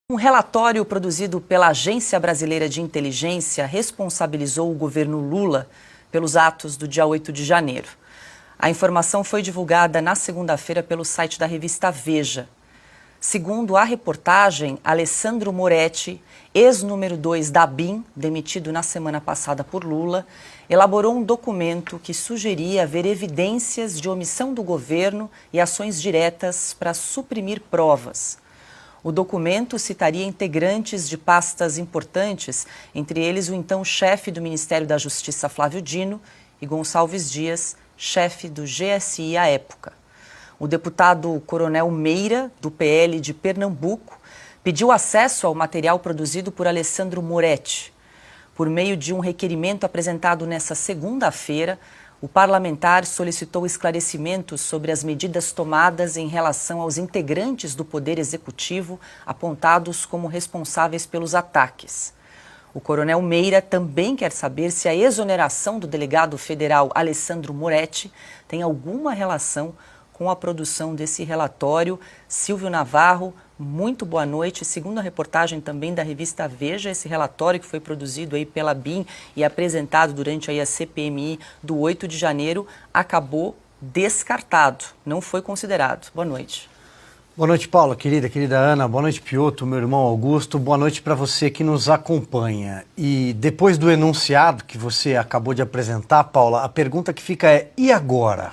Um relatório produzido pela Agência Brasileira de Inteligência responsabilizou o governo Lula pelos atos do dia 8 de janeiro. A informação foi divulgada na segunda-feira pelo site da revista Veja. Segundo a reportagem, Alessandro Moretti, ex-número 2 da ABIN, demitido na semana passada por Lula, elaborou um documento que sugeria haver evidências de omissão do governo e ações diretas para suprimir provas. O documento citaria integrantes de pastas importantes, entre eles o então chefe do Ministério da Justiça, Flávio Dino, e Gonçalves Dias, chefe do GSI à época. O deputado Coronel Meira, do PL de Pernambuco, pediu acesso ao material produzido por Alessandro Moretti. Por meio de um requerimento apresentado nesta segunda-feira, o parlamentar solicitou esclarecimentos sobre as medidas tomadas em relação aos integrantes do Poder Executivo apontados como responsáveis pelos ataques. O coronel Meira também quer saber se a exoneração do delegado federal Alessandro Moretti tem alguma relação com a produção desse relatório. Silvio Navarro, muito boa noite. Segundo a reportagem também da revista Veja, esse relatório que foi produzido aí pela ABIN e apresentado durante aí a CPMI do 8 de janeiro acabou descartado, não foi considerado. Boa noite. Boa noite, Paula, querida Ana, boa noite, Piotr, meu irmão Augusto, boa noite para você que nos acompanha. E depois do enunciado que você acabou de apresentar, Paula, a pergunta que fica é: e agora?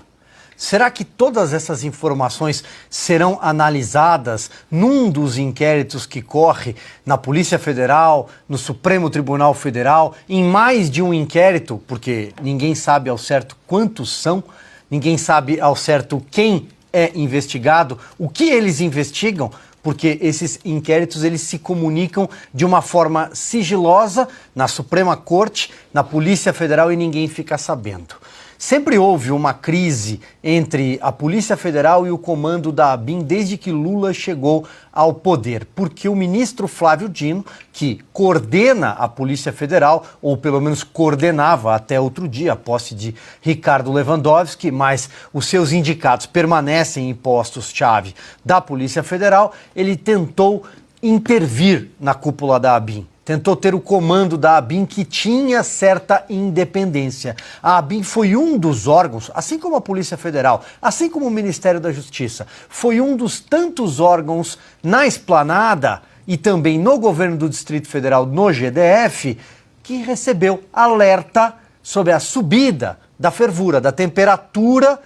Será que todas essas informações serão analisadas num dos inquéritos que corre na Polícia Federal, no Supremo Tribunal Federal, em mais de um inquérito? Porque ninguém sabe ao certo quantos são, ninguém sabe ao certo quem é investigado, o que eles investigam, porque esses inquéritos eles se comunicam de uma forma sigilosa na Suprema Corte, na Polícia Federal, e ninguém fica sabendo. Sempre houve uma crise entre a Polícia Federal e o comando da ABIN desde que Lula chegou ao poder, porque o ministro Flávio Dino, que coordena a Polícia Federal, ou pelo menos coordenava até outro dia, a posse de Ricardo Lewandowski, mas os seus indicados permanecem em postos-chave da Polícia Federal, ele tentou intervir na cúpula da ABIN. Tentou ter o comando da ABIN, que tinha certa independência. A ABIN foi um dos órgãos, assim como a Polícia Federal, assim como o Ministério da Justiça, foi um dos tantos órgãos na esplanada e também no governo do Distrito Federal, no GDF, que recebeu alerta sobre a subida da fervura, da temperatura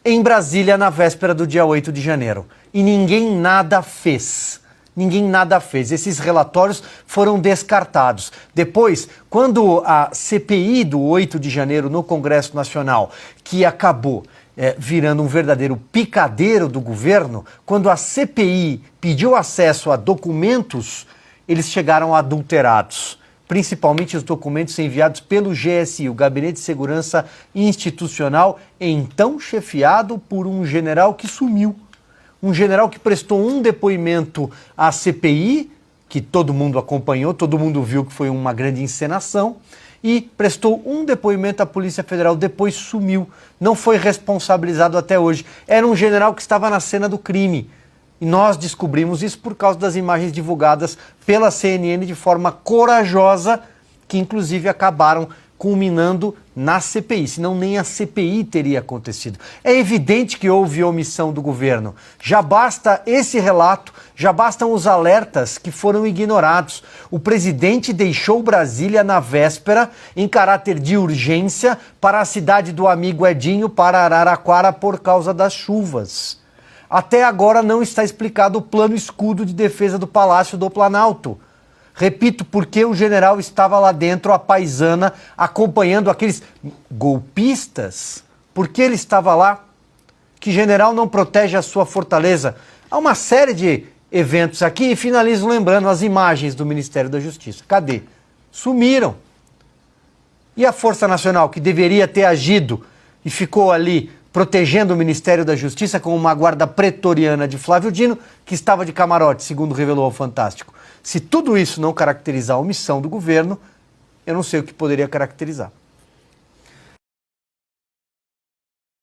em Brasília na véspera do dia 8 de janeiro. E ninguém nada fez. Ninguém nada fez. Esses relatórios foram descartados. Depois, quando a CPI do 8 de janeiro no Congresso Nacional, que acabou virando um verdadeiro picadeiro do governo, quando a CPI pediu acesso a documentos, eles chegaram adulterados. Principalmente os documentos enviados pelo GSI, o Gabinete de Segurança Institucional, então chefiado por um general que sumiu. Um general que prestou um depoimento à CPI, que todo mundo acompanhou, todo mundo viu que foi uma grande encenação, e prestou um depoimento à Polícia Federal, depois sumiu, não foi responsabilizado até hoje. Era um general que estava na cena do crime. E nós descobrimos isso por causa das imagens divulgadas pela CNN de forma corajosa, que inclusive acabaram culminando na CPI, senão nem a CPI teria acontecido. É evidente que houve omissão do governo. Já basta esse relato, já bastam os alertas que foram ignorados. O presidente deixou Brasília na véspera, em caráter de urgência, para a cidade do amigo Edinho, para Araraquara, por causa das chuvas. Até agora não está explicado o plano escudo de defesa do Palácio do Planalto. Repito, porque o general estava lá dentro, a paisana, acompanhando aqueles golpistas? Por que ele estava lá? Que general não protege a sua fortaleza? Há uma série de eventos aqui e finalizo lembrando as imagens do Ministério da Justiça. Cadê? Sumiram. E a Força Nacional, que deveria ter agido e ficou ali protegendo o Ministério da Justiça com uma guarda pretoriana de Flávio Dino, que estava de camarote, segundo revelou ao Fantástico. Se tudo isso não caracterizar a omissão do governo, eu não sei o que poderia caracterizar.